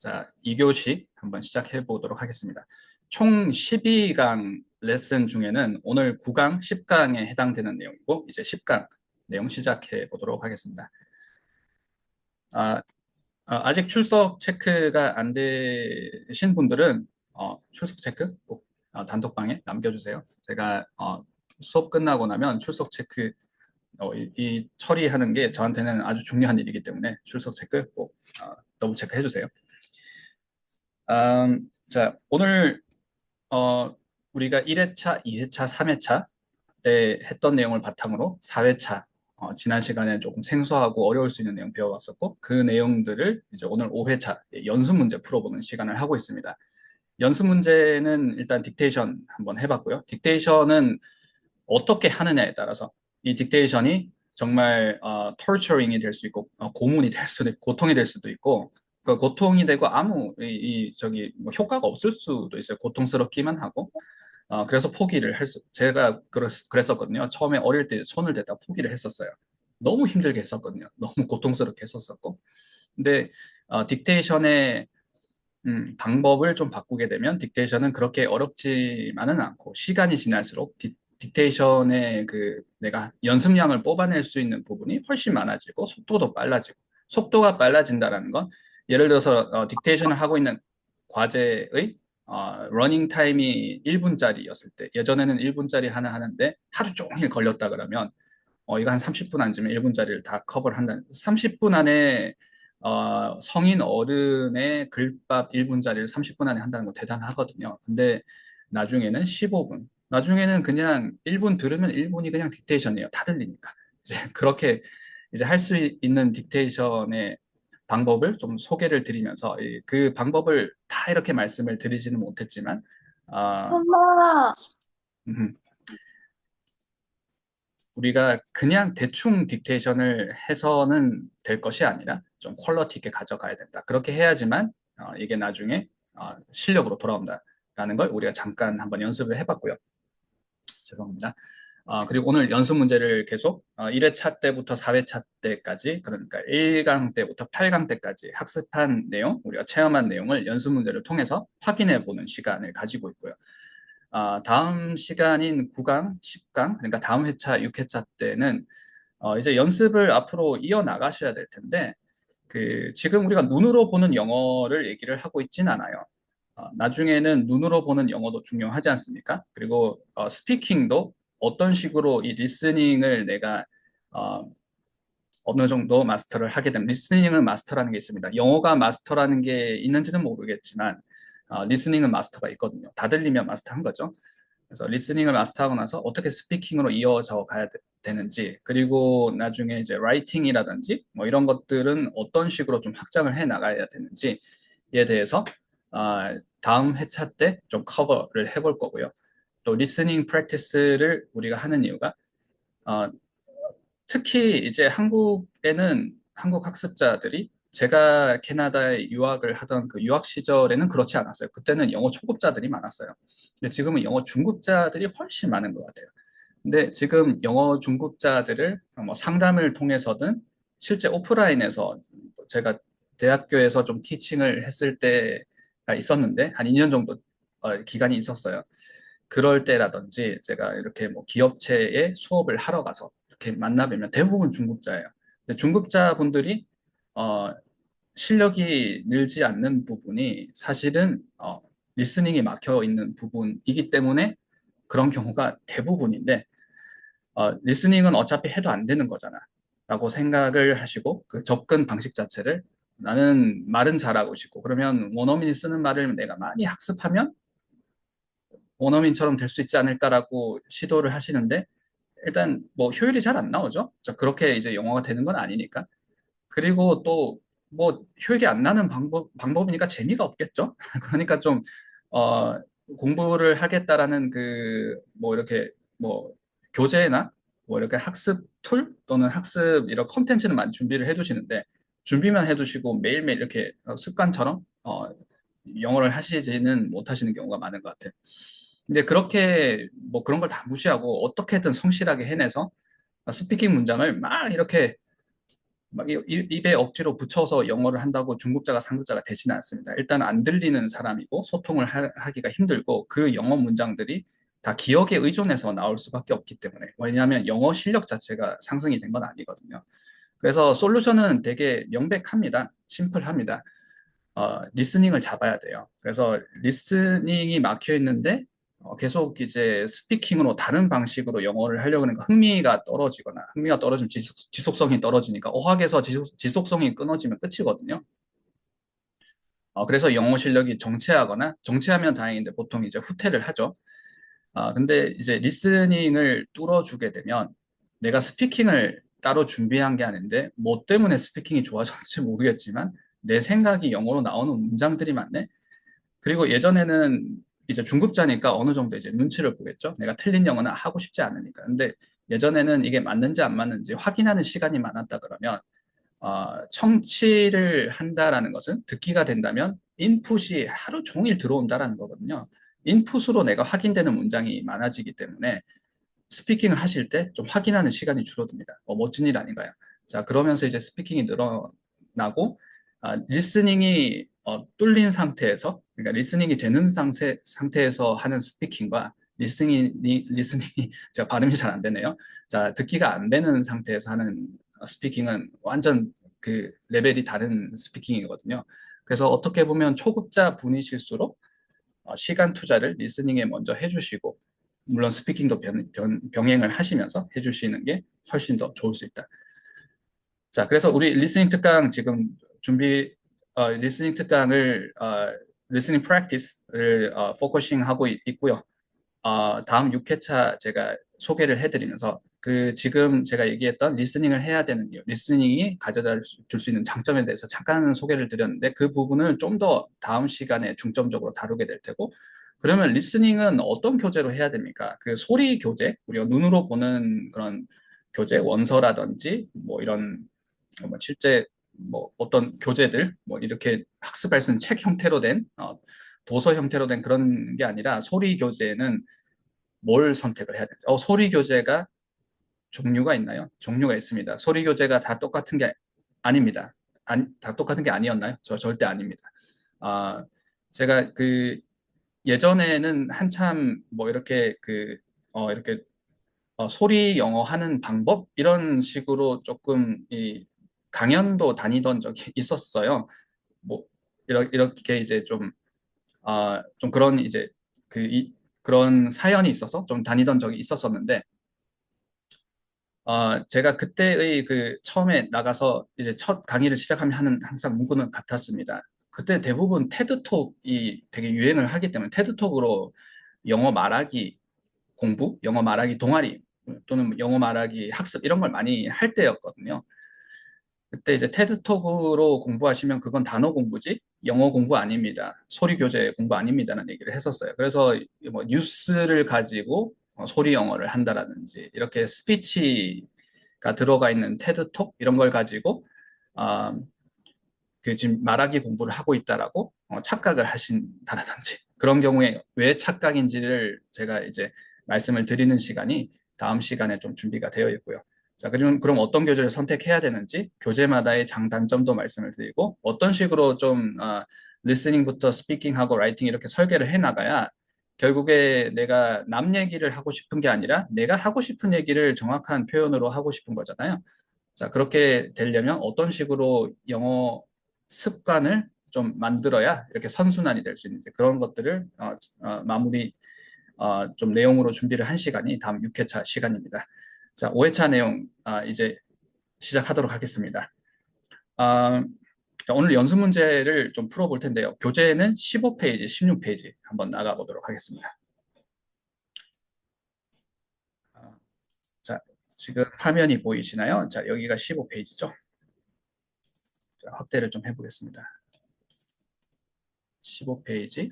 자, 2교시 한번 시작해 보도록 하겠습니다. 총 12강 레슨 중에는 오늘 9강, 10강에 해당되는 내용이고, 이제 10강 내용 시작해 보도록 하겠습니다. 아, 직 출석 체크가 안 되신 분들은 출석 체크 꼭 단톡방에 남겨주세요. 제가 수업 끝나고 나면 출석 체크 이 처리하는 게 저한테는 아주 중요한 일이기 때문에 출석 체크 꼭 더블 체크해 주세요. 자, 오늘 우리가 1회차, 2회차, 3회차 때 했던 내용을 바탕으로 4회차, 지난 시간에 조금 생소하고 어려울 수 있는 내용 배워왔었고, 그 내용들을 이제 오늘 5회차 연습 문제 풀어보는 시간을 하고 있습니다. 연습 문제는 일단 딕테이션 한번 해봤고요. 딕테이션은 어떻게 하느냐에 따라서 이 딕테이션이 정말 torturing이 될 수 있고 고문이 될 수도 있고 고통이 될 수도 있고 그 고통이 되고 아무 저기 뭐 효과가 없을 수도 있어요. 고통스럽기만 하고 그래서 포기를 제가 그랬었거든요. 처음에 어릴 때 손을 대다 포기를 했었어요. 너무 힘들게 했었거든요. 너무 고통스럽게 했었었고 근데 딕테이션의 방법을 좀 바꾸게 되면 딕테이션은 그렇게 어렵지만은 않고 시간이 지날수록 딕테이션의 그 내가 연습량을 뽑아낼 수 있는 부분이 훨씬 많아지고 속도도 빨라지고 속도가 빨라진다라는 건 예를 들어서 딕테이션을 하고 있는 과제의 러닝 타임이 1분짜리였을 때 예전에는 1분짜리 하나 하는데 하루 종일 걸렸다 그러면 이거 한 30분 앉으면 1분짜리를 다 커버를 한다는 30분 안에 성인 어른의 글밥 1분짜리를 30분 안에 한다는 거 대단하거든요. 근데 나중에는 15분, 나중에는 그냥 1분 들으면 1분이 그냥 딕테이션이에요. 다 들리니까. 이제 그렇게 이제 할 수 있는 딕테이션의 방법을 좀 소개를 드리면서 그 방법을 다 이렇게 말씀을 드리지는 못했지만 아, 엄마, 음, 우리가 그냥 대충 딕테이션을 해서는 될 것이 아니라 좀 퀄러티 있게 가져가야 된다. 그렇게 해야지만 이게 나중에 실력으로 돌아온다라는 걸 우리가 잠깐 한번 연습을 해봤고요. 죄송합니다. 그리고 오늘 연습 문제를 계속 1회차 때부터 4회차 때까지 그러니까 1강 때부터 8강 때까지 학습한 내용, 우리가 체험한 내용을 연습 문제를 통해서 확인해 보는 시간을 가지고 있고요. 다음 시간인 9강, 10강, 그러니까 다음 회차, 6회차 때는 이제 연습을 앞으로 이어나가셔야 될 텐데, 지금 우리가 눈으로 보는 영어를 얘기를 하고 있진 않아요. 나중에는 눈으로 보는 영어도 중요하지 않습니까? 그리고 스피킹도 어떤 식으로 이 리스닝을 내가 어, 어느 정도 마스터를 하게 되면 리스닝은 마스터라는 게 있습니다. 영어가 마스터라는 게 있는지는 모르겠지만 리스닝은 마스터가 있거든요. 다 들리면 마스터한 거죠. 그래서 리스닝을 마스터하고 나서 어떻게 스피킹으로 이어져 가야 되는지 그리고 나중에 이제 라이팅이라든지 뭐 이런 것들은 어떤 식으로 좀 확장을 해 나가야 되는지에 대해서 다음 회차 때 좀 커버를 해볼 거고요. 또 리스닝 프랙티스를 우리가 하는 이유가 어, 특히 이제 한국에는 한국 학습자들이 제가 캐나다에 유학을 하던 그 유학 시절에는 그렇지 않았어요. 그때는 영어 초급자들이 많았어요. 근데 지금은 영어 중급자들이 훨씬 많은 것 같아요. 근데 지금 영어 중급자들을 뭐 상담을 통해서든 실제 오프라인에서 제가 대학교에서 좀 티칭을 했을 때가 있었는데 한 2년 정도 기간이 있었어요. 그럴 때라든지 제가 이렇게 뭐 기업체에 수업을 하러 가서 이렇게 만나뵈면 대부분 중급자예요. 근데 중급자 분들이 어, 실력이 늘지 않는 부분이 사실은 리스닝이 막혀 있는 부분이기 때문에 그런 경우가 대부분인데 리스닝은 어차피 해도 안 되는 거잖아 라고 생각을 하시고 그 접근 방식 자체를 나는 말은 잘하고 싶고 그러면 원어민이 쓰는 말을 내가 많이 학습하면 원어민처럼 될 수 있지 않을까라고 시도를 하시는데 일단 뭐 효율이 잘 안 나오죠. 자, 그렇게 이제 영어가 되는 건 아니니까. 그리고 또 뭐 효율이 안 나는 방법이니까 재미가 없겠죠. 그러니까 좀 어, 공부를 하겠다라는 뭐 이렇게 뭐 교재나 뭐 이렇게 학습 툴 또는 학습 이런 컨텐츠는 많이 준비를 해두시는데 준비만 해두시고 매일매일 이렇게 습관처럼 영어를 하시지는 못하시는 경우가 많은 것 같아요. 이제 그렇게 뭐 그런 걸 다 무시하고 어떻게든 성실하게 해내서 스피킹 문장을 막 이렇게 막 입에 억지로 붙여서 영어를 한다고 중급자가 상급자가 되지는 않습니다. 일단 안 들리는 사람이고 소통을 하기가 힘들고 그 영어 문장들이 다 기억에 의존해서 나올 수밖에 없기 때문에 왜냐하면 영어 실력 자체가 상승이 된 건 아니거든요. 그래서 솔루션은 되게 명백합니다. 심플합니다. 리스닝을 잡아야 돼요. 그래서 리스닝이 막혀 있는데 계속 이제 스피킹으로 다른 방식으로 영어를 하려고 하니까 흥미가 떨어지면 지속성이 떨어지니까 어학에서 지속성이 끊어지면 끝이거든요. 그래서 영어 실력이 정체하면 다행인데 보통 이제 후퇴를 하죠. 근데 이제 리스닝을 뚫어주게 되면 내가 스피킹을 따로 준비한 게 아닌데 뭐 때문에 스피킹이 좋아졌는지 모르겠지만 내 생각이 영어로 나오는 문장들이 많네. 그리고 예전에는 이제 중급자니까 어느 정도 이제 눈치를 보겠죠. 내가 틀린 영어는 하고 싶지 않으니까. 근데 예전에는 이게 맞는지 안 맞는지 확인하는 시간이 많았다 그러면 청취를 한다라는 것은 듣기가 된다면 인풋이 하루 종일 들어온다라는 거거든요. 인풋으로 내가 확인되는 문장이 많아지기 때문에 스피킹을 하실 때 좀 확인하는 시간이 줄어듭니다. 멋진 일 아닌가요? 자, 그러면서 이제 스피킹이 늘어나고, 리스닝이 뚫린 상태에서, 그러니까 리스닝이 되는 상태에서 하는 스피킹과 리스닝이, 제가 발음이 잘 안 되네요. 자, 듣기가 안 되는 상태에서 하는 스피킹은 완전 그 레벨이 다른 스피킹이거든요. 그래서 어떻게 보면 초급자 분이실수록 시간 투자를 리스닝에 먼저 해주시고 물론 스피킹도 병행을 하시면서 해주시는 게 훨씬 더 좋을 수 있다. 자, 그래서 우리 리스닝 특강 지금 리스닝 특강을 리스닝 프랙티스를 포커싱 하고 있고요. 다음 6회차 제가 소개를 해드리면서 그 지금 제가 얘기했던 리스닝을 해야 되는 이유, 리스닝이 가져다 줄 수 있는 장점에 대해서 잠깐 소개를 드렸는데 그 부분을 좀 더 다음 시간에 중점적으로 다루게 될 테고 그러면 리스닝은 어떤 교재로 해야 됩니까? 그 소리 교재, 우리가 눈으로 보는 그런 교재, 원서라든지 뭐 이런 실제 뭐 어떤 교재들 뭐 이렇게 학습할 수 있는 책 형태로 된 도서 형태로 된 그런 게 아니라 소리 교재는 뭘 선택을 해야 되죠? 소리 교재가 종류가 있나요? 종류가 있습니다. 소리 교재가 다 똑같은 게 아닙니다. 다 똑같은 게 아니었나요? 절대 아닙니다. 아, 제가 그 예전에는 한참 뭐 이렇게 이렇게 소리 영어 하는 방법 이런 식으로 조금 이 강연도 다니던 적이 있었어요. 뭐 이렇게 이제 좀 그런 이제 그런 사연이 있어서 좀 다니던 적이 있었었는데 제가 그때의 그 처음에 나가서 이제 첫 강의를 시작하면 하는 항상 문구는 같았습니다. 그때 대부분 테드톡이 되게 유행을 하기 때문에 테드톡으로 영어 말하기 공부, 영어 말하기 동아리 또는 영어 말하기 학습 이런 걸 많이 할 때였거든요. 그때 이제 테드톡으로 공부하시면 그건 단어 공부지 영어 공부 아닙니다. 소리 교재 공부 아닙니다라는 얘기를 했었어요. 그래서 뭐 뉴스를 가지고 소리 영어를 한다라든지 이렇게 스피치가 들어가 있는 테드톡 이런 걸 가지고 아, 그 지금 말하기 공부를 하고 있다라고 착각을 하신다라든지 그런 경우에 왜 착각인지를 제가 이제 말씀을 드리는 시간이 다음 시간에 좀 준비가 되어 있고요. 자, 그럼 어떤 교재를 선택해야 되는지 교재마다의 장단점도 말씀을 드리고 어떤 식으로 좀 리스닝부터 스피킹하고 라이팅 이렇게 설계를 해 나가야 결국에 내가 남 얘기를 하고 싶은 게 아니라 내가 하고 싶은 얘기를 정확한 표현으로 하고 싶은 거잖아요. 자, 그렇게 되려면 어떤 식으로 영어 습관을 좀 만들어야 이렇게 선순환이 될 수 있는지 그런 것들을 마무리 좀 내용으로 준비를 한 시간이 다음 6회차 시간입니다. 자, 5회차 내용 이제 시작하도록 하겠습니다. 자, 오늘 연습 문제를 좀 풀어볼 텐데요. 교재는 15페이지, 16페이지 한번 나가보도록 하겠습니다. 자, 지금 화면이 보이시나요? 자, 여기가 15페이지죠. 자, 확대를 좀 해보겠습니다. 15페이지.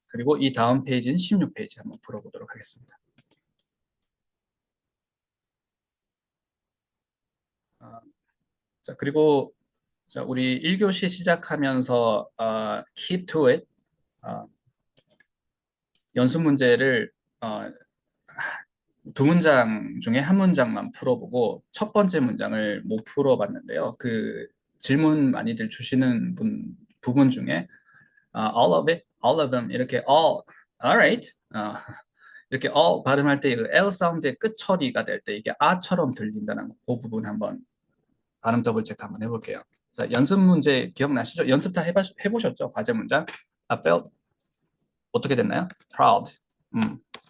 그리고 이 다음 페이지는 16페이지 한번 풀어보도록 하겠습니다. 자, 그리고 자, 우리 1교시 시작하면서 keep to it 어, 연습 문제를 어, 두 문장 중에 한 문장만 풀어보고 첫 번째 문장을 못 풀어봤는데요. 그 질문 많이들 주시는 부분 중에 all of it, all of them 이렇게 alright, 이렇게 발음할 때 그 L 사운드의 끝 처리가 될 때 이게 아처럼 들린다는 그 부분 한번 발음 더블 체크 한번 해볼게요. 자, 연습 문제 기억나시죠? 연습 다 해보셨죠? 과제 문장. I felt 어떻게 됐나요? proud.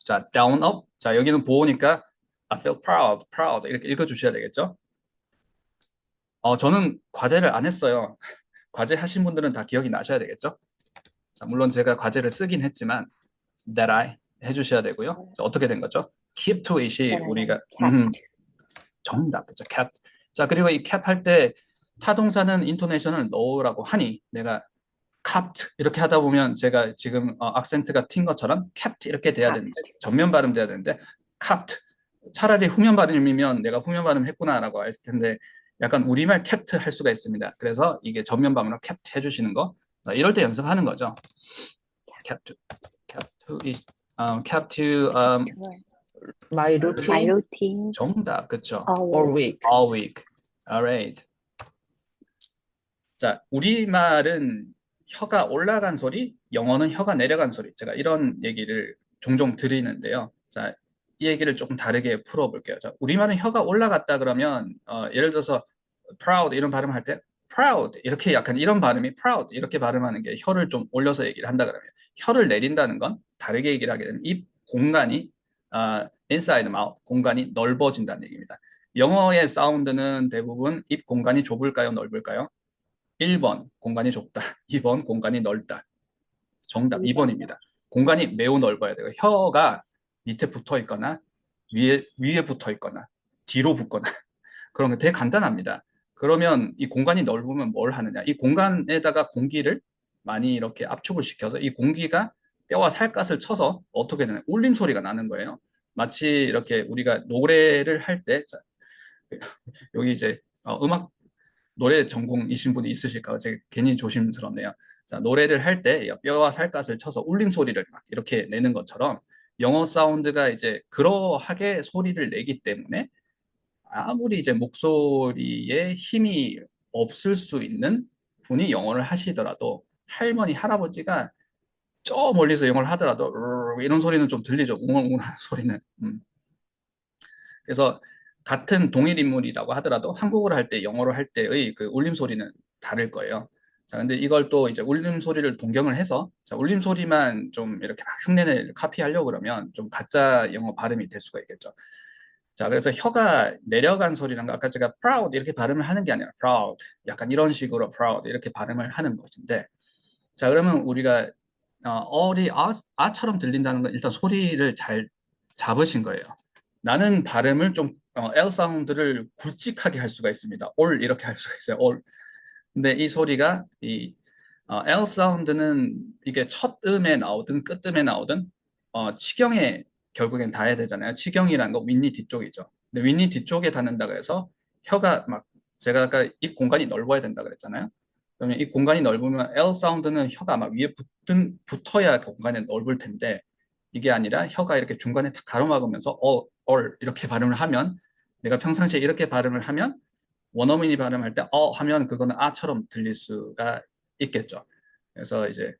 자, down up. 자, 여기는 보호니까 I feel proud, proud 이렇게 읽어주셔야 되겠죠? 저는 과제를 안 했어요. 과제 하신 분들은 다 기억이 나셔야 되겠죠? 자, 물론 제가 과제를 쓰긴 했지만 that I 해주셔야 되고요. 자, 어떻게 된 거죠? keep to it이 That I 우리가 kept. 정답, 그죠? kept. 자, 그리고 이 kept 할 때 타동사는 인토네이션을 넣으라고 하니 내가 kept 이렇게 하다 보면 제가 지금 악센트가 튄 것처럼 kept 이렇게 돼야 kept. 되는데 전면 발음 돼야 되는데 kept 차라리 후면 발음이면 내가 후면 발음 했구나라고 했을 텐데 약간 우리말 kept 할 수가 있습니다. 그래서 이게 전면 발음으로 kept 해주시는 거 이럴 때 연습하는 거죠. kept, kept to, kept to My My routine routine 정답, 그쵸? all always. week. all week. Alright. 자, 우리말은 혀가 올라간 소리, 영어는 혀가 내려간 소리. 제가 이런 얘기를 종종 드리는데요. 자, 이 얘기를 조금 다르게 풀어볼게요. 자, 우리말은 혀가 올라갔다 그러면 예를 들어서 proud 이런 발음할 때 proud 이렇게 약간 이런 발음이 proud 이렇게 발음하는 게 혀를 좀 올려서 얘기를 한다 그러면 혀를 내린다는 건 다르게 얘기를 하게 되면 입 공간이 inside mouth 공간이 넓어진다는 얘기입니다. 영어의 사운드는 대부분 입 공간이 좁을까요, 넓을까요? 1번 공간이 좁다. 2번 공간이 넓다. 정답 2번. 2번입니다. 공간이 매우 넓어야 돼요. 혀가 밑에 붙어 있거나 위에 붙어 있거나 뒤로 붙거나 그런 게 되게 간단합니다. 그러면 이 공간이 넓으면 뭘 하느냐? 이 공간에다가 공기를 많이 이렇게 압축을 시켜서 이 공기가 뼈와 살갗을 쳐서 어떻게 되냐? 울림 소리가 나는 거예요. 마치 이렇게 우리가 노래를 할 때, 여기 이제 음악 노래 전공이신 분이 있으실까? 제가 괜히 조심스럽네요. 자, 노래를 할 때 뼈와 살갗을 쳐서 울림 소리를 막 이렇게 내는 것처럼 영어 사운드가 이제 그러하게 소리를 내기 때문에 아무리 이제 목소리에 힘이 없을 수 있는 분이 영어를 하시더라도 할머니, 할아버지가 저 멀리서 영어를 하더라도 이런 소리는 좀 들리죠. 웅얼웅얼하는 소리는. 그래서 같은 동일 인물이라고 하더라도 한국어를 할 때, 영어를 할 때의 그 울림 소리는 다를 거예요. 자, 근데 이걸 또 이제 울림 소리를 동경을 해서 자, 울림 소리만 좀 이렇게 막 흉내를 카피하려고 그러면 좀 가짜 영어 발음이 될 수가 있겠죠. 자, 그래서 혀가 내려간 소리란 거 아까 제가 proud 이렇게 발음을 하는 게 아니라 proud 약간 이런 식으로 proud 이렇게 발음을 하는 것인데 자, 그러면 우리가 어리 아처럼 들린다는 건 일단 소리를 잘 잡으신 거예요. 나는 발음을 좀 L 사운드를 굵직하게 할 수가 있습니다. 올 이렇게 할 수가 있어요. 올. 근데 이 소리가 이 L 사운드는 이게 첫 음에 나오든 끝 음에 나오든 치경에 결국엔 닿아야 되잖아요. 치경이라는 거 윗니 뒤쪽이죠. 근데 윗니 뒤쪽에 닿는다 그래서 혀가 막 제가 아까 입 공간이 넓어야 된다 그랬잖아요. 그러면 이 공간이 넓으면 L 사운드는 혀가 막 위에 붙어야 그 공간이 넓을 텐데 이게 아니라 혀가 이렇게 중간에 탁 가로막으면서 얼 이렇게 발음을 하면 내가 평상시에 이렇게 발음을 하면 원어민이 발음할 때 하면 그거는 아처럼 들릴 수가 있겠죠. 그래서 이제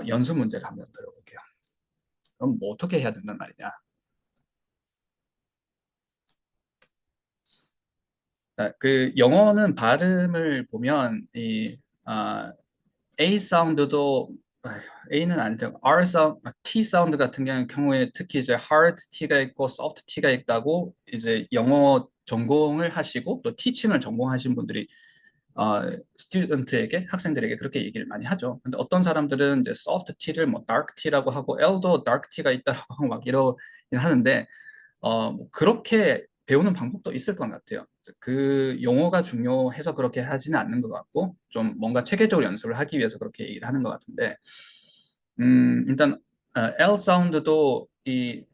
연습 문제를 한번 들어볼게요. 그럼 뭐 어떻게 해야 된단 말이냐? 자, 그 영어는 발음을 보면 이 A 사운드도 A는 안 되고 R 사운드, T 사운드 같은 경우에 특히 이제 hard T가 있고 soft T가 있다고 이제 영어 전공을 하시고 또 티칭을 전공하신 분들이 스튜던트에게 학생들에게 그렇게 얘기를 많이 하죠. 근데 어떤 사람들은 이제 soft T를 뭐 dark T라고 하고 L도 dark T가 있다고 하고 막 이러긴 하는데 뭐 그렇게 배우는 방법도 있을 것 같아요. 그 용어가 중요해서 그렇게 하지는 않는 것 같고 좀 뭔가 체계적으로 연습을 하기 위해서 그렇게 얘기를 하는 것 같은데 일단 L 사운드도 이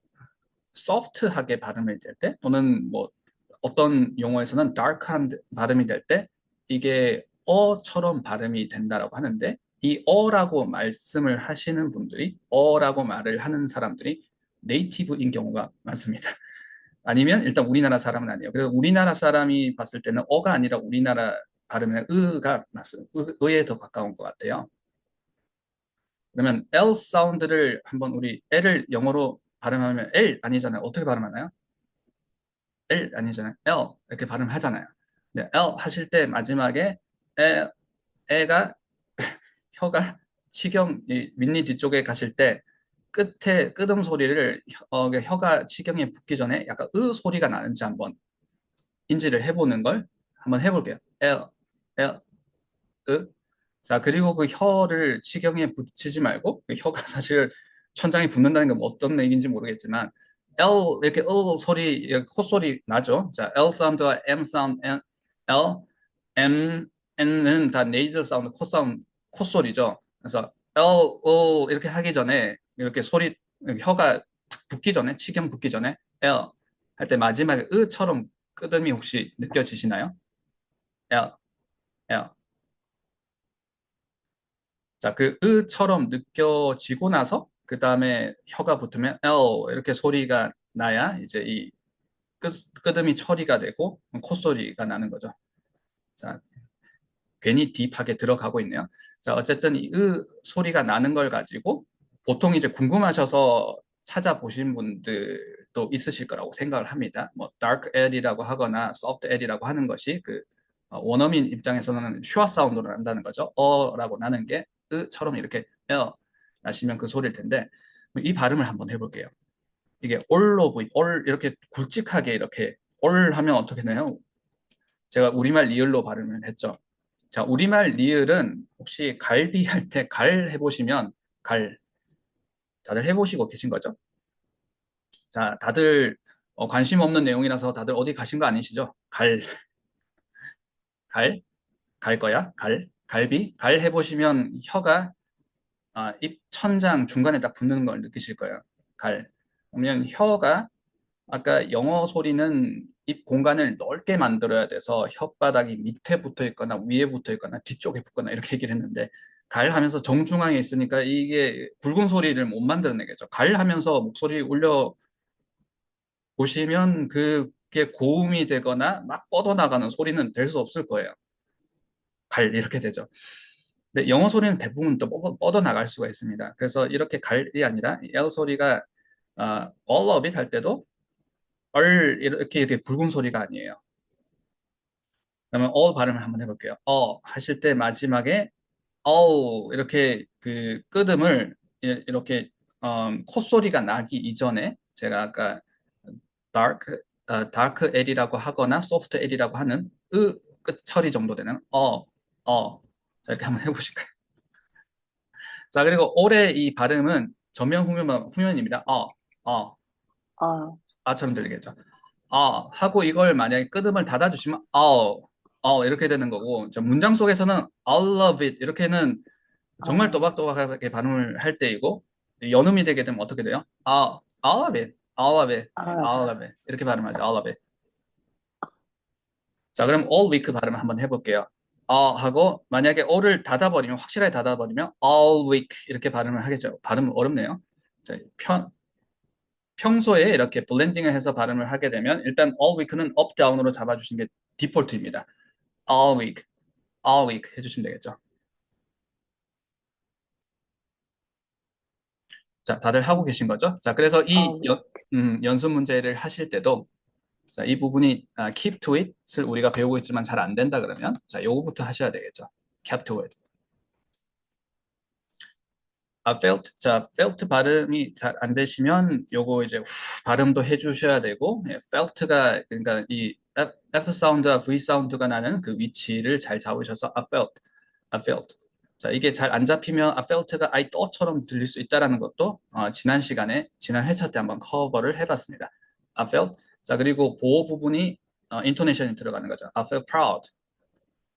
소프트하게 발음이 될 때 또는 뭐 어떤 용어에서는 dark한 발음이 될 때 이게 어처럼 발음이 된다라고 하는데 이 어라고 말씀을 하시는 분들이 어라고 말을 하는 사람들이 네이티브인 경우가 많습니다. 아니면 일단 우리나라 사람은 아니에요. 그래서 우리나라 사람이 봤을 때는 어가 아니라 우리나라 발음은 으가 맞습니다. 의에 더 가까운 것 같아요. 그러면 L 사운드를 한번 우리 L을 영어로 발음하면 L 아니잖아요. 어떻게 발음하나요? L 아니잖아요. L 이렇게 발음하잖아요. 근데 L 하실 때 마지막에 애가 혀가 치경 이 윗니 뒤쪽에 가실 때 끝에 끄듬 소리를 혀가 치경에 붙기 전에 약간 으 소리가 나는지 한번 인지를 해보는 걸 한번 해볼게요. L, L, 으. 자, 그리고 그 혀를 치경에 붙이지 말고 그 혀가 사실 천장에 붙는다는 건 어떤 얘기인지 모르겠지만 L 이렇게 소리 콧소리 나죠. 자, L 사운드와 M 사운드 L, M, N은 다 네이저 사운드 콧소리죠. 그래서 L, O 이렇게 하기 전에 이렇게 소리 혀가 탁 붙기 전에 치경 붙기 전에 L 할 때 마지막에 으처럼 끄듬이 혹시 느껴지시나요? L, L. 자, 그 으처럼 느껴지고 나서 그 다음에 혀가 붙으면 L 이렇게 소리가 나야 이제 이 끄듬이 처리가 되고 콧소리가 나는 거죠. 자, 괜히 딥하게 들어가고 있네요. 자, 어쨌든 이 으 소리가 나는 걸 가지고 보통 이제 궁금하셔서 찾아보신 분들도 있으실 거라고 생각을 합니다. 뭐 dark L이라고 하거나 soft L이라고 하는 것이 그 원어민 입장에서는 슈아 사운드로 난다는 거죠. 어라고 나는 게 으처럼 이렇게 나시면 그 소리일 텐데 이 발음을 한번 해볼게요. 이게 올 이렇게 굵직하게 이렇게 올 하면 어떻게 되나요? 제가 우리말 리을로 발음을 했죠. 자, 우리말 리을은 혹시 갈비 할 때 갈 해보시면 갈 다들 해보시고 계신 거죠? 자, 다들 관심 없는 내용이라서 다들 어디 가신 거 아니시죠? 갈, 갈 거야? 갈비? 갈 해보시면 혀가 입 천장 중간에 딱 붙는 걸 느끼실 거예요. 갈. 그러면 혀가 아까 영어 소리는 입 공간을 넓게 만들어야 돼서 혓바닥이 밑에 붙어 있거나 위에 붙어 있거나 뒤쪽에 붙거나 이렇게 얘기를 했는데 갈 하면서 정중앙에 있으니까 이게 굵은 소리를 못 만들어내겠죠. 갈 하면서 목소리 올려 보시면 그게 고음이 되거나 막 뻗어나가는 소리는 될 수 없을 거예요. 갈 이렇게 되죠. 근데 영어 소리는 대부분 또 뻗어나갈 수가 있습니다. 그래서 이렇게 갈이 아니라 L 소리가 all of it 할 때도 이렇게 굵은 소리가 아니에요. 그러면 발음을 한번 해볼게요. 하실 때 마지막에 이렇게 그 끄듬을 이렇게 콧소리가 나기 이전에 제가 아까 dark dark L이라고 하거나 soft L이라고 하는 끝 처리 정도 되는 자, 이렇게 한번 해보실까요? 자, 그리고 올해 이 발음은 전면 후면입니다. 아, 아처럼 들리겠죠. 하고 이걸 만약에 끄듬을 닫아주시면 이렇게 되는 거고 자, 문장 속에서는 I love it 이렇게는 정말 아, 또박또박하게 발음을 할 때이고 연음이 되게 되면 어떻게 돼요? I love it, I love it, 아, I love it 이렇게 발음하죠. I love it. 자, 그럼 all week 발음 한번 해볼게요. 하고 만약에 all을 닫아버리면 확실하게 닫아버리면 all week 이렇게 발음을 하겠죠. 발음 어렵네요. 자, 평소에 이렇게 블렌딩을 해서 발음을 하게 되면 일단 all week는 up down으로 잡아주신 게 디폴트입니다. all week, all week 해주시면 되겠죠. 자, 다들 하고 계신 거죠? 자, 그래서 이 아, 연습 문제를 하실 때도 자, 이 부분이 keep to it을 우리가 배우고 있지만 잘 안 된다 그러면 자, 요거부터 하셔야 되겠죠. keep to it. felt. 자, felt 발음이 잘 안 되시면 요거 이제 발음도 해주셔야 되고 felt가 그러니까 이 F 사운드와 V 사운드가 나는 그 위치를 잘 잡으셔서 I felt. 자, 이게 잘 안 잡히면 I felt가 I thought처럼 들릴 수 있다라는 것도 지난 시간에 지난 회차 때 한번 커버를 해봤습니다. I felt. 자, 그리고 보호 부분이 인토네이션이 들어가는 거죠. I felt proud.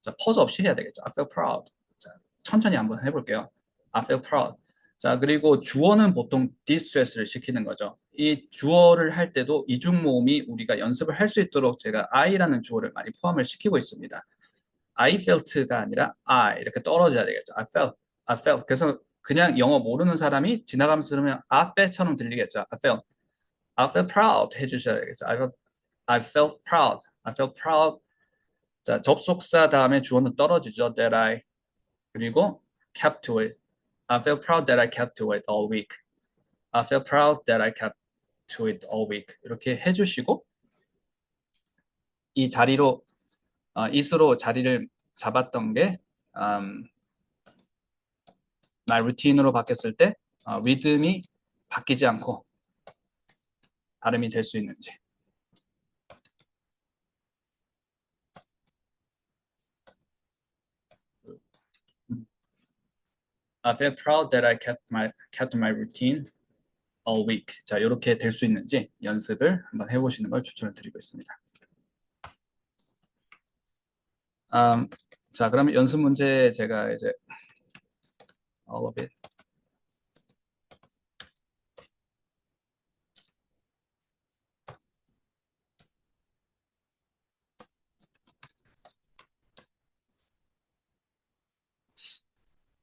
자, 퍼즈 없이 해야 되겠죠. I feel proud. 자, 천천히 한번 해볼게요. I feel proud. 자, 그리고 주어는 보통 distress를 시키는 거죠. 이 주어를 할 때도 이중 모음이 우리가 연습을 할 수 있도록 제가 I라는 주어를 많이 포함을 시키고 있습니다. I felt가 아니라 I 이렇게 떨어져야 되겠죠. I felt. 그래서 그냥 영어 모르는 사람이 지나가면서 들으면 I felt처럼 들리겠죠. I felt proud 해주셔야 되겠죠. I felt proud. I felt proud. 자, 접속사 다음에 주어는 떨어지죠. That I 그리고 kept to it. I felt proud that I kept to it all week. I felt proud that I kept to it all week. 이렇게 해주시고 이 자리로 it으로 자리를 잡았던 게 말 루틴으로 바뀌었을 때 리듬이 바뀌지 않고 발음이 될 수 있는지. I feel proud that I kept my routine all week. 자, 이렇게 될 수 있는지 연습을 한번 해보시는 걸 추천을 드리고 있습니다. 자, 그러면 연습 문제 제가 이제 all of it.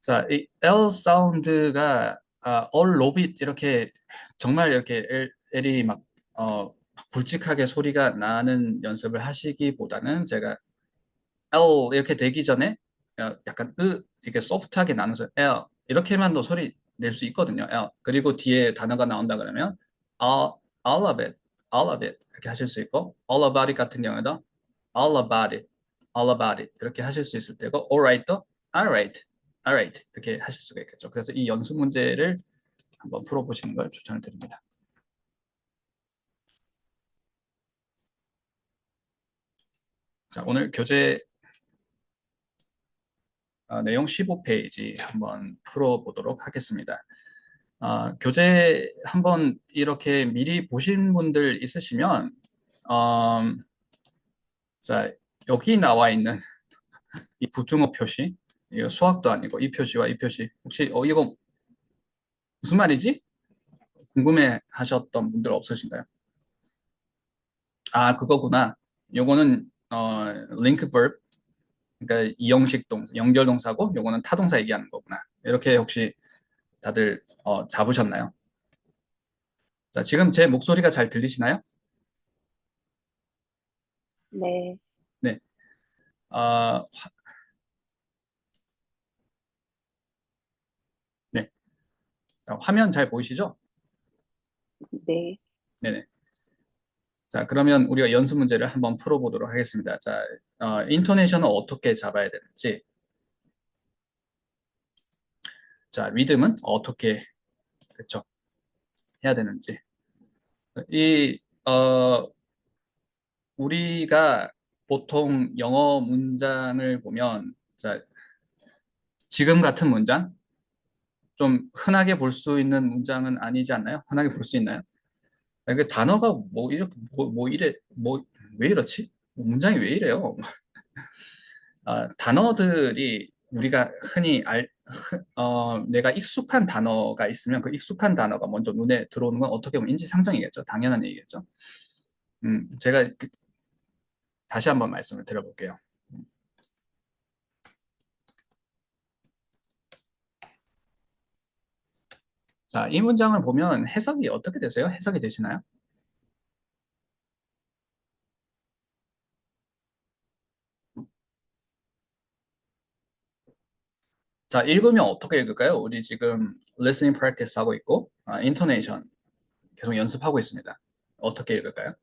자, 이 L 사운드가 all of it 이렇게 정말 이렇게 L이 막 굵직하게 소리가 나는 연습을 하시기보다는 제가 L 이렇게 되기 전에 약간 이렇게 소프트하게 나눠서 L 이렇게만도 소리 낼 수 있거든요. L 그리고 뒤에 단어가 나온다 그러면 all, all of it, all of it 이렇게 하실 수 있고 all about it 같은 경우에도 all about it, all about it 이렇게 하실 수 있을 테고 alright도 alright, alright 이렇게 하실 수가 있겠죠. 그래서 이 연습 문제를 한번 풀어보시는 걸 추천을 드립니다. 자, 오늘 교재 내용 15페이지 한번 풀어보도록 하겠습니다. 교재 한번 이렇게 미리 보신 분들 있으시면 자, 여기 나와 있는 이 부등호 표시 이거 수학도 아니고 이 표시와 이 표시 혹시 이거 무슨 말이지? 궁금해 하셨던 분들 없으신가요? 아, 그거구나. 요거는 link verb 그러니까 이형식 동사, 연결 동사고 요거는 타동사 얘기하는 거구나. 이렇게 혹시 다들 잡으셨나요? 자, 지금 제 목소리가 잘 들리시나요? 네, 네. 어, 네. 화면 잘 보이시죠? 네, 네네. 자, 그러면 우리가 연습 문제를 한번 풀어보도록 하겠습니다. 자, 인토네이션은 어떻게 잡아야 되는지, 자, 리듬은 어떻게, 그쵸, 해야 되는지. 이, 우리가 보통 영어 문장을 보면, 자, 지금 같은 문장, 좀 흔하게 볼 수 있는 문장은 아니지 않나요? 흔하게 볼 수 있나요? 그 단어가 뭐 이렇게 뭐 이래 뭐 왜 이렇지? 문장이 왜 이래요? 단어들이 우리가 흔히 내가 익숙한 단어가 있으면 그 익숙한 단어가 먼저 눈에 들어오는 건 어떻게 보면 인지상정이겠죠. 당연한 얘기겠죠. 제가 다시 한번 말씀을 드려볼게요. 자, 이 문장을 보면 해석이 어떻게 되세요? 해석이 되시나요? 자, 읽으면 어떻게 읽을까요? 우리 지금 listening practice 하고 있고, intonation 계속 연습하고 있습니다. 어떻게 읽을까요?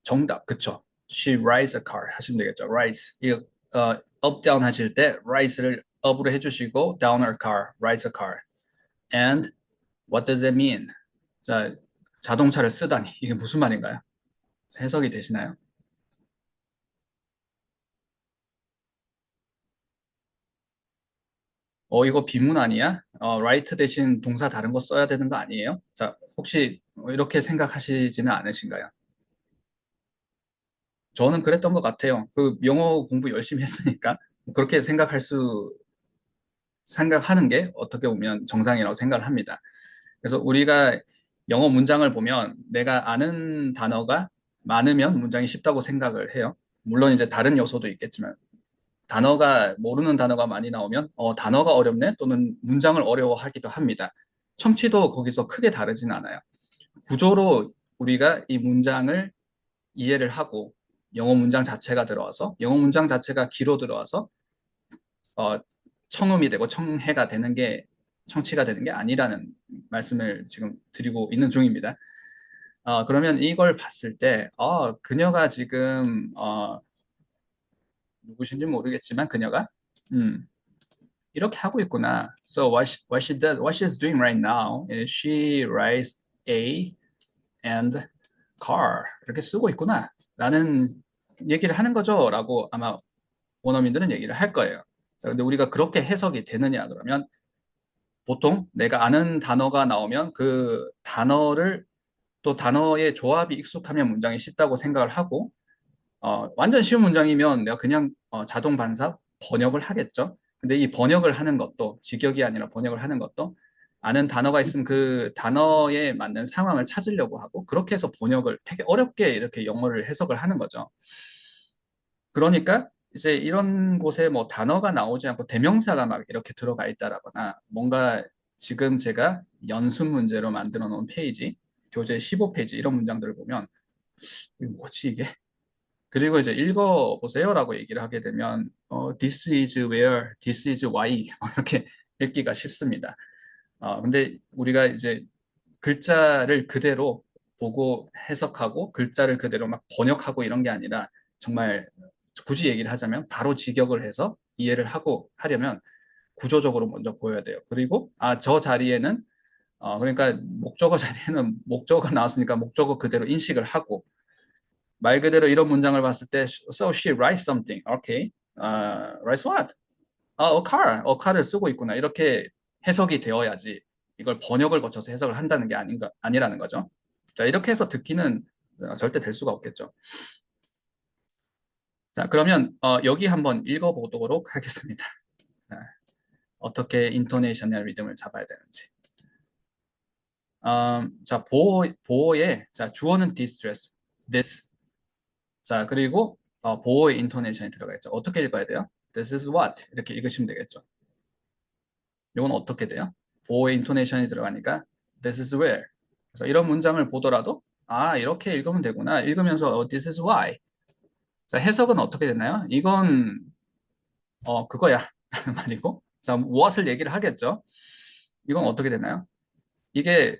정답, 그쵸? She rides a car 하시면 되겠죠. rides. 이 up, down 하실 때 ride를 up으로 해주시고 down her car, rides a car. And what does that mean? 자, 자동차를 쓰다니 이게 무슨 말인가요? 해석이 되시나요? 이거 비문 아니야? right 대신 동사 다른 거 써야 되는 거 아니에요? 자, 혹시 이렇게 생각하시지는 않으신가요? 저는 그랬던 것 같아요. 그 영어 공부 열심히 했으니까 그렇게 생각하는 게 어떻게 보면 정상이라고 생각을 합니다. 그래서 우리가 영어 문장을 보면 내가 아는 단어가 많으면 문장이 쉽다고 생각을 해요. 물론 이제 다른 요소도 있겠지만 모르는 단어가 많이 나오면 단어가 어렵네 또는 문장을 어려워하기도 합니다. 청취도 거기서 크게 다르진 않아요. 구조로 우리가 이 문장을 이해를 하고 영어 문장 자체가 들어와서 영어 문장 자체가 기로 들어와서 어, 청음이 되고 청해가 되는 게 청치가 되는 게 아니라는 말씀을 지금 드리고 있는 중입니다. 그러면 이걸 봤을 때, 그녀가 지금, 누구신지 모르겠지만, 그녀가, 음, 이렇게 하고 있구나. So what she's doing right now is she rides a and car. 이렇게 쓰고 있구나. 라는 얘기를 하는 거죠. 라고 아마 원어민들은 얘기를 할 거예요. 자, 근데 우리가 그렇게 해석이 되느냐, 그러면 보통 내가 아는 단어가 나오면 그 단어를 또 단어의 조합이 익숙하면 문장이 쉽다고 생각을 하고 완전 쉬운 문장이면 내가 그냥 자동 반사 번역을 하겠죠. 근데 이 번역을 하는 것도 직역이 아니라 번역을 하는 것도 아는 단어가 있으면 그 단어에 맞는 상황을 찾으려고 하고 그렇게 해서 번역을 되게 어렵게 이렇게 영어를 해석을 하는 거죠. 그러니까 이제 이런 곳에 뭐 단어가 나오지 않고 대명사가 막 이렇게 들어가 있다라거나 뭔가 지금 제가 연습 문제로 만들어 놓은 페이지, 교재 15페이지 이런 문장들을 보면 이게 뭐지 이게? 그리고 이제 읽어보세요라고 얘기를 하게 되면 this is where, this is why 이렇게 읽기가 쉽습니다. 근데 우리가 이제 글자를 그대로 보고 해석하고 글자를 그대로 막 번역하고 이런 게 아니라 정말 굳이 얘기를 하자면 바로 직역을 해서 이해를 하고 하려면 구조적으로 먼저 보여야 돼요. 그리고 저 자리에는 그러니까 목적어 자리에는 목적어가 나왔으니까 목적어 그대로 인식을 하고 말 그대로 이런 문장을 봤을 때 so she writes something. Okay. writes what? a car. a car을 쓰고 있구나. 이렇게 해석이 되어야지 이걸 번역을 거쳐서 해석을 한다는 게 아니라는 거죠. 자, 이렇게 해서 듣기는 절대 될 수가 없겠죠. 자, 그러면 여기 한번 읽어보도록 하겠습니다. 자, 어떻게 인토네이션이나 리듬을 잡아야 되는지. 자, 보호의 자, 주어는 distress, this. 자, 그리고 보호의 인토네이션이 들어가 있죠. 어떻게 읽어야 돼요? This is what 이렇게 읽으시면 되겠죠. 이건 어떻게 돼요? 보호의 인토네이션이 들어가니까 This is where. 그래서 이런 문장을 보더라도 이렇게 읽으면 되구나. 읽으면서 This is why. 자, 해석은 어떻게 되나요? 이건 그거야 라는 말이고 자, what을 얘기를 하겠죠. 이건 어떻게 되나요? 이게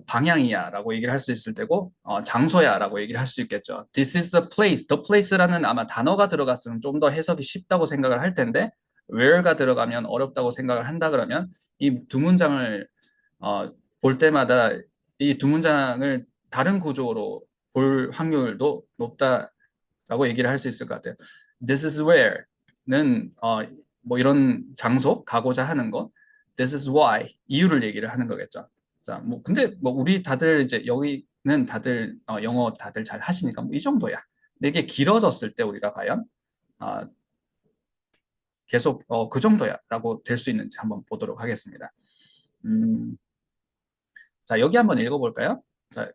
방향이야 라고 얘기를 할 수 있을 때고 장소야 라고 얘기를 할 수 있겠죠. This is the place. The place라는 아마 단어가 들어갔으면 좀 더 해석이 쉽다고 생각을 할 텐데 where가 들어가면 어렵다고 생각을 한다 그러면 이 두 문장을 볼 때마다 이 두 문장을 다른 구조로 볼 확률도 높다라고 얘기를 할 수 있을 것 같아요. This is where는 뭐 이런 장소 가고자 하는 것 This is why 이유를 얘기를 하는 거겠죠. 자, 뭐 근데 뭐 우리 다들 이제 여기는 다들 영어 다들 잘 하시니까 뭐 이 정도야. 근데 이게 길어졌을 때 우리가 과연 어, 계속 그 정도야라고 될 수 있는지 한번 보도록 하겠습니다. 음, 자, 여기 한번 읽어볼까요? 자,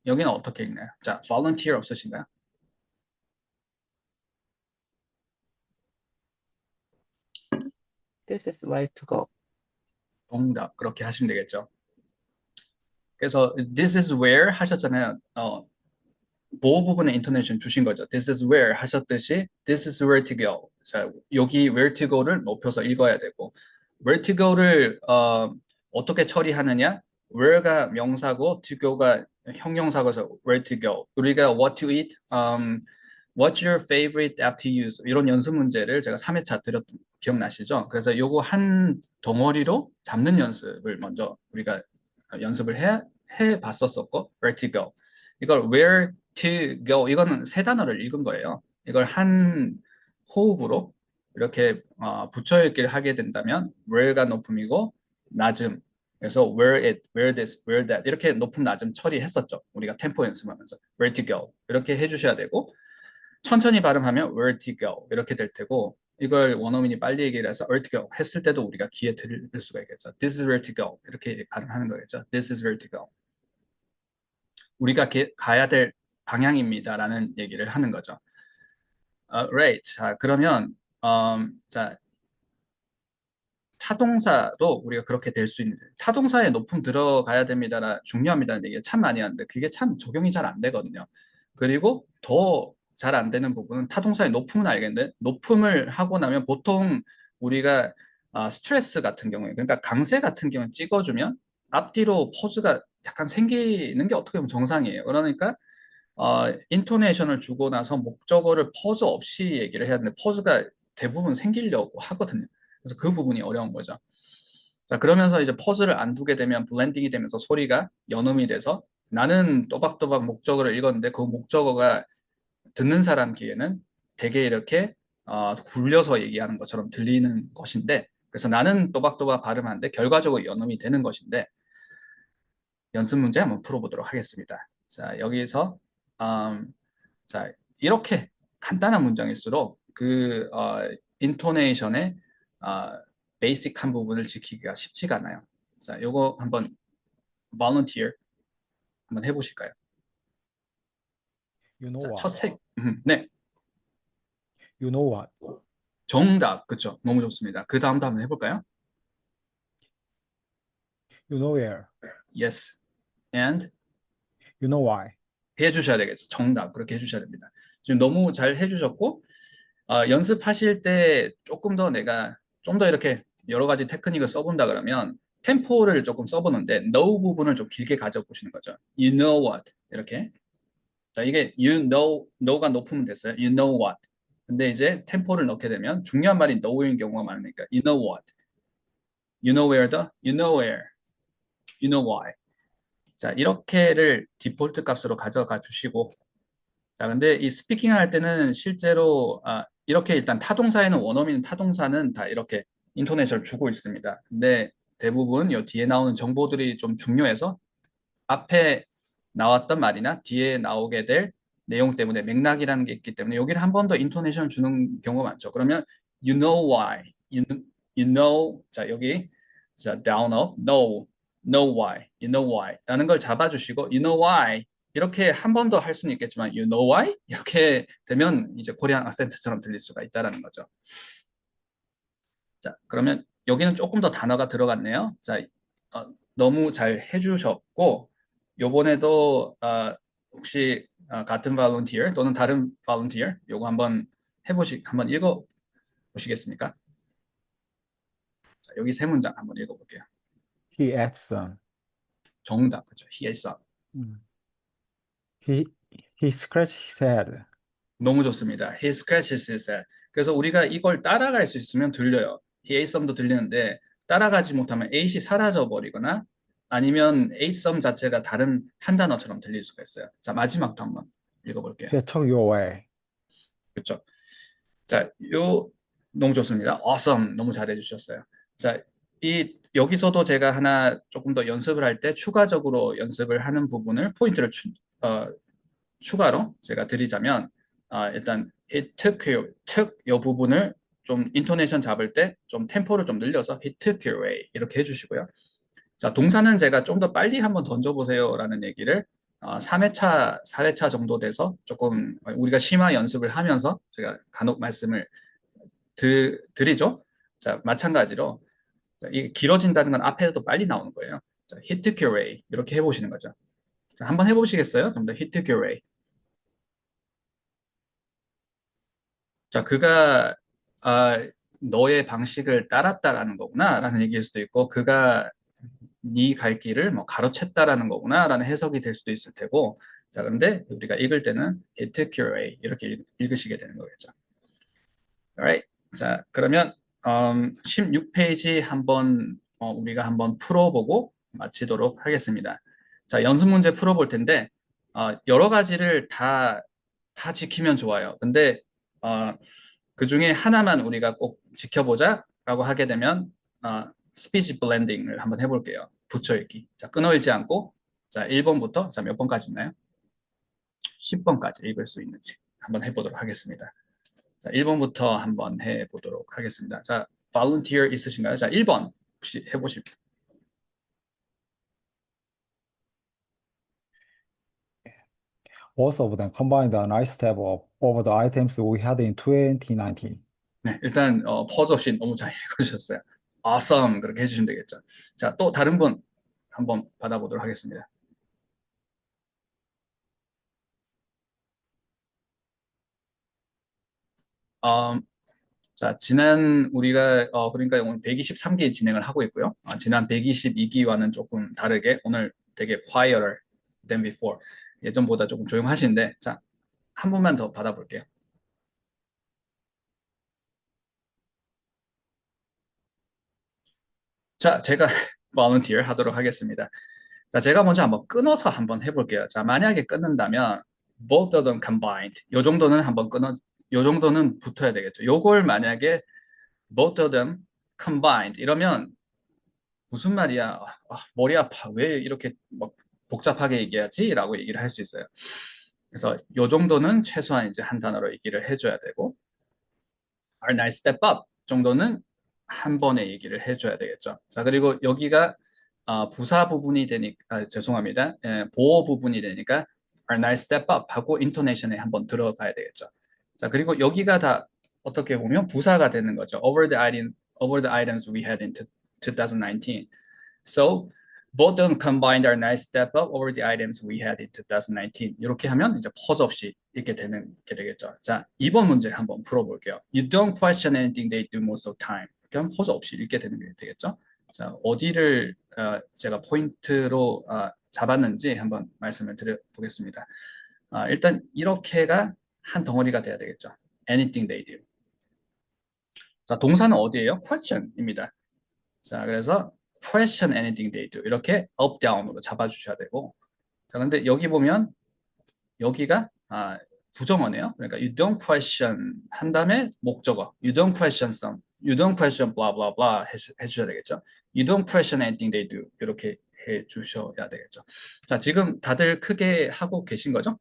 여기는 어떻게 읽나요? 자, volunteer 없으신가요? This is way to go. 정답 그렇게 하시면 되겠죠. 그래서 this is where 하셨잖아요. 보호 부분에 인토네이션 주신 거죠. This is where 하셨듯이 this is where to go. 자, 여기 where to go를 높여서 읽어야 되고 where to go를 어떻게 처리하느냐? where가 명사고 to go가 형용사고서 where to go. 우리가 what to eat, what's your favorite app to use? 이런 연습 문제를 제가 3회차 드렸던 기억나시죠? 그래서 요거 한 덩어리로 잡는 연습을 먼저 우리가 연습을 해 봤었었고 where to go. 이걸 where to go 이거는 세 단어를 읽은 거예요. 이걸 한 호흡으로 이렇게 붙여 읽기를 하게 된다면 where가 높음이고 낮음. 그래서 where it, where this, where that 이렇게 높음 낮음 처리했었죠. 우리가 템포 연습하면서 where to go 이렇게 해주셔야 되고 천천히 발음하면 where to go 이렇게 될 테고 이걸 원어민이 빨리 얘기를 해서 where to go 했을 때도 우리가 귀에 들을 수가 있겠죠. This is where to go 이렇게 발음하는 거겠죠. This is where to go. 우리가 가야 될 방향입니다라는 얘기를 하는 거죠. Right. 자, 그러면 자, 타동사도 우리가 그렇게 될 수 있는데 타동사에 높음 들어가야 됩니다. 중요합니다는 얘기 참 많이 하는데 그게 참 적용이 잘 안 되거든요. 그리고 더 잘 안 되는 부분은 타동사의 높음은 알겠는데 높음을 하고 나면 보통 우리가 스트레스 같은 경우에 그러니까 강세 같은 경우에 찍어주면 앞뒤로 포즈가 약간 생기는 게 어떻게 보면 정상이에요. 그러니까 인토네이션을 주고 나서 목적어를 퍼즈 없이 얘기를 해야 되는데 퍼즈가 대부분 생기려고 하거든요. 그래서 그 부분이 어려운 거죠. 자, 그러면서 이제 퍼즈를 안 두게 되면 블렌딩이 되면서 소리가 연음이 돼서 나는 또박또박 목적어를 읽었는데 그 목적어가 듣는 사람 귀에는 되게 이렇게 굴려서 얘기하는 것처럼 들리는 것인데 그래서 나는 또박또박 발음하는데 결과적으로 연음이 되는 것인데 연습 문제 한번 풀어보도록 하겠습니다. 자, 여기서 음, 자, 이렇게 간단한 문장일수록 인토네이션의 베이직한 부분을 지키기가 쉽지가 않아요. 자, 요거 한번 volunteer 한번 해보실까요? You know 자, what? 네, You know what? 정답, 그쵸? 너무 좋습니다. 그 다음도 한번 해볼까요? You know where? Yes, and You know why? 해주셔야 되겠죠. 정답, 그렇게 해주셔야 됩니다. 지금 너무 잘 해주셨고, 연습하실 때 조금 더 내가 좀 더 이렇게 여러 가지 테크닉을 써본다 그러면 템포를 조금 써보는데 know 부분을 좀 길게 가져보시는 거죠. You know what 이렇게. 자, 이게 know가 높으면 됐어요. You know what. 근데 이제 템포를 넣게 되면 중요한 말이 know인 경우가 많으니까 you know what. You know where you know where. You know why. 자, 이렇게를 디폴트 값으로 가져가 주시고 자, 근데 이 스피킹 할 때는 실제로 이렇게 일단 타동사에는 원어민 타동사는 다 이렇게 인토네이션을 주고 있습니다. 근데 대부분 요 뒤에 나오는 정보들이 좀 중요해서 앞에 나왔던 말이나 뒤에 나오게 될 내용 때문에 맥락이라는 게 있기 때문에 여기를 한 번 더 인토네이션 주는 경우가 많죠. 그러면 you know why, you know 자 여기 자 down up know why, you know why 라는 걸 잡아주시고 you know why 이렇게 한 번 더 할 수는 있겠지만 you know why 이렇게 되면 이제 코리안 악센트처럼 들릴 수가 있다라는 거죠. 자 그러면 여기는 조금 더 단어가 들어갔네요. 자 너무 잘 해주셨고 요번에도 혹시 같은 volunteer 또는 다른 volunteer 요거 한번 읽어 보시겠습니까? 자, 여기 세 문장 한번 읽어볼게요. He ate some. 정답 그죠? He is up. Mm. He he scratched his head. 너무 좋습니다. He scratches his head. 그래서 우리가 이걸 따라갈 수 있으면 들려요. He ate some도 들리는데 따라가지 못하면 A이 사라져 버리거나 아니면 A some 자체가 다른 한 단어처럼 들릴 수가 있어요. 자 마지막도 한번 읽어볼게요. He took you away. 그렇죠? 자, 너무 좋습니다. Awesome. 너무 잘해 주셨어요. 자, 여기서도 제가 하나 조금 더 연습을 할 때 추가적으로 연습을 하는 부분을 포인트를 추가로 제가 드리자면 일단 he took 이 부분을 좀 인토네이션 잡을 때 좀 템포를 좀 늘려서 he took you away 이렇게 해주시고요. 자, 동사는 제가 좀 더 빨리 한번 던져보세요라는 얘기를 3회차, 4회차 정도 돼서 조금 우리가 심화 연습을 하면서 제가 간혹 말씀을 드리죠. 자, 마찬가지로 이게 길어진다는 건 앞에도 빨리 나오는 거예요. 자, hit curate 이렇게 해보시는 거죠. 자, 한번 해보시겠어요? 좀 더 hit curate. 자, 그가 너의 방식을 따랐다라는 거구나라는 얘기일 수도 있고, 그가 네 갈 길을 뭐 가로챘다라는 거구나라는 해석이 될 수도 있을 테고, 자, 그런데 우리가 읽을 때는 hit curate 이렇게 읽으시게 되는 거겠죠. Alright. 자, 그러면 16페이지 한번 우리가 한번 풀어보고 마치도록 하겠습니다. 자, 연습 문제 풀어볼 텐데 여러 가지를 다 지키면 좋아요. 근데 그 중에 하나만 우리가 꼭 지켜보자라고 하게 되면 스피치 블렌딩을 한번 해볼게요. 붙여 읽기. 자, 끊어 읽지 않고 자, 1번부터 자, 몇 번까지 있나요? 10번까지 읽을 수 있는지 한번 해보도록 하겠습니다. 자, 1번부터 한번 해보도록 하겠습니다. 자, volunteer 있으신가요? 자, 1번 혹시 해보실? Both of them combined a nice tab of over the items we had in 2019. 네, 일단 퍼즈 없이 너무 잘 읽어주셨어요. awesome 그렇게 해주시면 되겠죠. 자, 또 다른 분 한번 받아보도록 하겠습니다. 어, 자, 지난 우리가 그러니까 오늘 123기 진행을 하고 있고요. 지난 122기와는 조금 다르게 오늘 되게 quieter than before. 예전보다 조금 조용하신데, 자, 한 분만 더 받아볼게요. 자, 제가 volunteer 하도록 하겠습니다. 자, 제가 먼저 한번 끊어서 한번 해볼게요. 자, 만약에 끊는다면 both of them combined. 요 정도는 한번 요 정도는 붙어야 되겠죠. 요걸 만약에 both of them combined 이러면 무슨 말이야? 머리 아파. 왜 이렇게 막 복잡하게 얘기하지? 라고 얘기를 할 수 있어요. 그래서 요 정도는 최소한 이제 한 단어로 얘기를 해줘야 되고 are nice step up 정도는 한 번에 얘기를 해줘야 되겠죠. 자, 그리고 여기가 부사 부분이 되니까, 죄송합니다. 보어 부분이 되니까 are nice step up 하고 intonation에 한번 들어가야 되겠죠. 자, 그리고 여기가 다 어떻게 보면 부사가 되는 거죠. over the items we had in 2019. So both of them combined are nice step up over the items we had in 2019. 이렇게 하면 이제 pause 없이 읽게 되는 게 되겠죠. 자, 2번 문제 한번 풀어볼게요. You don't question anything they do most of the time. 이렇게 하면 pause 없이 읽게 되는 게 되겠죠. 자, 어디를 제가 포인트로 잡았는지 한번 말씀을 드려보겠습니다. 일단 이렇게가 한 덩어리가 돼야 되겠죠. Anything they do. 자, 동사는 어디예요? question입니다. 자, 그래서 question anything they do. 이렇게 up, down으로 잡아주셔야 되고. 자, 근데 여기 보면 여기가 부정어네요. 그러니까 you don't question 한 다음에 목적어. You don't question some. You don't question blah blah blah 해주셔야 되겠죠. You don't question anything they do. 이렇게 해주셔야 되겠죠. 자, 지금 다들 크게 하고 계신 거죠?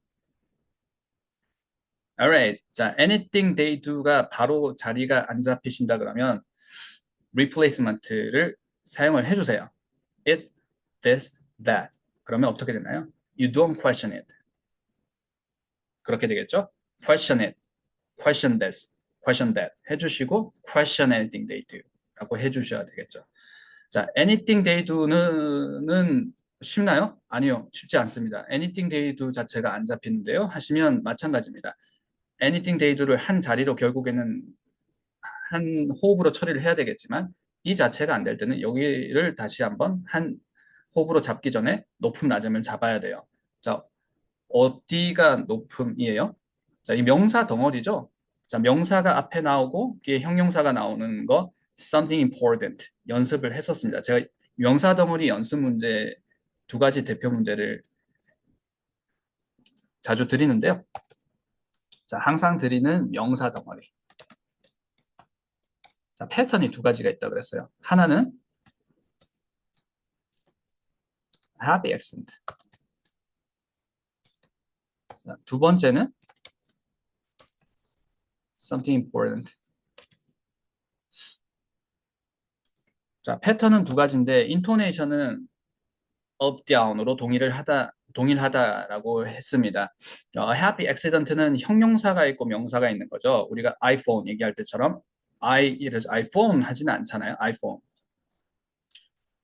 Alright. 자, anything they do가 바로 자리가 안 잡히신다 그러면 replacement를 사용을 해주세요. It, this, that. 그러면 어떻게 되나요? You don't question it. 그렇게 되겠죠? Question it, question this, question that 해주시고 question anything they do 라고 해주셔야 되겠죠. 자, anything they do는 쉽나요? 아니요, 쉽지 않습니다. anything they do 자체가 안 잡히는데요. 하시면 마찬가지입니다. anything they do를 한 자리로 결국에는 한 호흡으로 처리를 해야 되겠지만 이 자체가 안 될 때는 여기를 다시 한번 한 호흡으로 잡기 전에 높음 낮음을 잡아야 돼요. 자, 어디가 높음이에요? 자, 이 명사 덩어리죠. 자, 명사가 앞에 나오고 뒤에 형용사가 나오는 거 something important 연습을 했었습니다. 제가 명사 덩어리 연습 문제 두 가지 대표 문제를 자주 드리는데요. 자, 항상 드리는 명사 덩어리. 자, 패턴이 두 가지가 있다고 그랬어요. 하나는 happy accent. 자, 두 번째는 something important. 자, 패턴은 두 가지인데 인토네이션은 up, down으로 동일하다라고 했습니다. happy accident는 형용사가 있고 명사가 있는 거죠. 우리가 iPhone 얘기할 때처럼 iPhone 하지는 않잖아요. iPhone.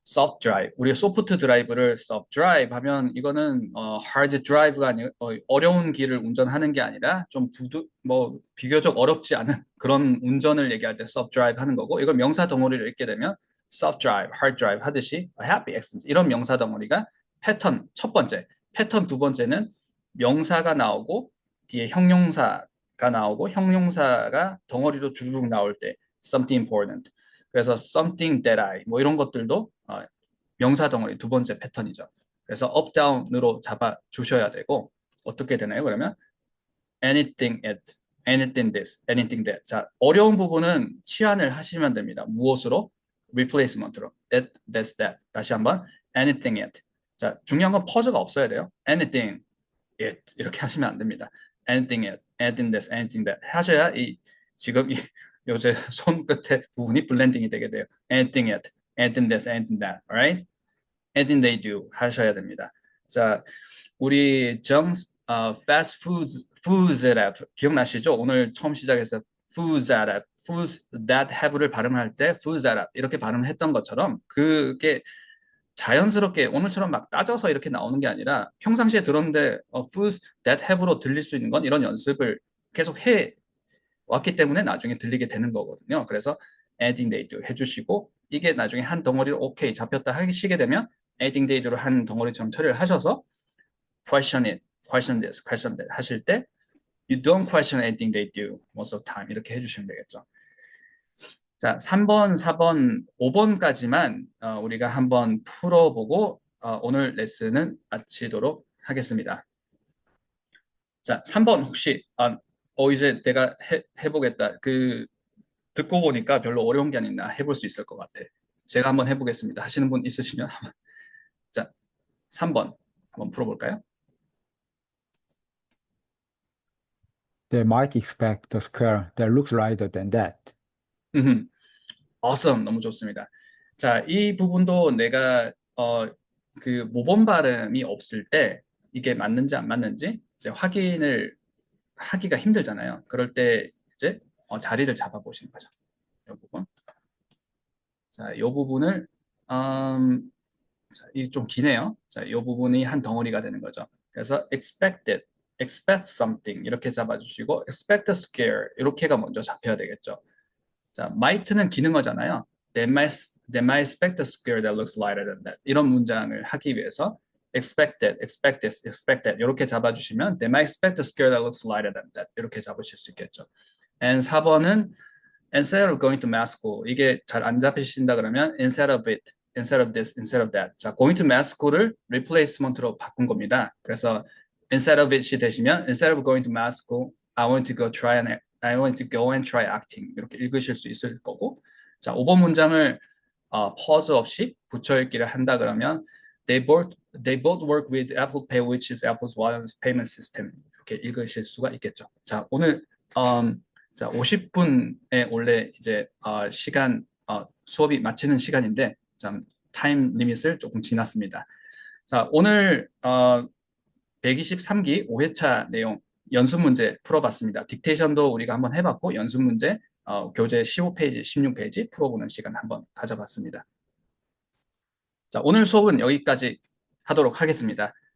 soft drive. 우리가 소프트 드라이브를 soft drive 하면 이거는 hard drive가 아니고 어려운 길을 운전하는 게 아니라 좀 비교적 어렵지 않은 그런 운전을 얘기할 때 soft drive 하는 거고 이걸 명사 덩어리를 읽게 되면 soft drive, hard drive 하듯이 happy accident 이런 명사 덩어리가 패턴 첫 번째, 패턴 두 번째는 명사가 나오고 뒤에 형용사가 나오고 형용사가 덩어리로 주르륵 나올 때 something important. 그래서 something that I 뭐 이런 것들도 명사 덩어리 두 번째 패턴이죠. 그래서 up, down으로 잡아 주셔야 되고 어떻게 되나요? 그러면 anything at, anything this, anything that. 자, 어려운 부분은 치환을 하시면 됩니다. 무엇으로? replacement로. that, that's that. 다시 한번 anything at. 자, 중요한 건 퍼즈가 없어야 돼요. anything it 이렇게 하시면 안 됩니다. anything at, anything this, anything that 하셔야 지금 요새 손끝에 부분이 블렌딩이 되게 돼요. anything at, anything this, anything that, alright? anything they do 하셔야 됩니다. 자, 우리 fast foods app 기억나시죠? 오늘 처음 시작해서 foods app foods that have를 발음할 때 foods that have 이렇게 발음했던 것처럼 그게 자연스럽게 오늘처럼 막 따져서 이렇게 나오는 게 아니라 평상시에 들었는데 foods that have로 들릴 수 있는 건 이런 연습을 계속 해 왔기 때문에 나중에 들리게 되는 거거든요. 그래서 adding date 해주시고 이게 나중에 한 덩어리로 오케이 잡혔다 하시게 되면 adding date로 한 덩어리처럼 처리를 하셔서 question it, question this, question that 하실 때 you don't question anything they do most of the time 이렇게 해주시면 되겠죠. 자, 3번, 4번, 5번까지만 우리가 한번 풀어보고 오늘 레슨은 마치도록 하겠습니다. 자, 3번 혹시 이제 내가 해보겠다. 듣고 보니까 별로 어려운 게 아니라 해볼 수 있을 것 같아. 제가 한번 해보겠습니다. 하시는 분 있으시면 자, 3번 한번 풀어볼까요? They might expect the square that looks lighter than that. awesome. 너무 좋습니다. 자, 이 부분도 내가 그 모범 발음이 없을 때 이게 맞는지 안 맞는지 이제 확인을 하기가 힘들잖아요. 그럴 때 이제 자리를 잡아 보시는 거죠. 이 부분. 자, 이 부분을 이 좀 기네요. 자, 이 부분이 한 덩어리가 되는 거죠. 그래서 expected, expect something 이렇게 잡아주시고 expect a scare 이렇게가 먼저 잡혀야 되겠죠. 자, might는 기능어잖아요. They might expect a scare that looks lighter than that. 이런 문장을 하기 위해서 expected, expect this, expect that 이렇게 잡아주시면 they might expect a scare that looks lighter than that 이렇게 잡으실 수 있겠죠. And 4번은 instead of going to math school 이게 잘 안 잡히신다 그러면 instead of it, instead of this, instead of that. 자, going to math school을 replacement로 바꾼 겁니다. 그래서 instead of it이 되시면 instead of going to math school, I want to go and try acting 이렇게 읽으실 수 있을 거고 자 5번 문장을 pause 없이 붙여 읽기를 한다 그러면 they both work with Apple Pay which is Apple's wireless payment system 이렇게 읽으실 수가 있겠죠. 자 오늘 자 50분에 원래 이제 시간 수업이 마치는 시간인데 참 타임 리밋을 조금 지났습니다. 자 오늘 123기 5회차 내용 연습 문제 풀어봤습니다. 딕테이션도 우리가 한번 해봤고 연습 문제 교재 15페이지, 16페이지 풀어보는 시간 한번 가져봤습니다. 자, 오늘 수업은 여기까지 하도록 하겠습니다.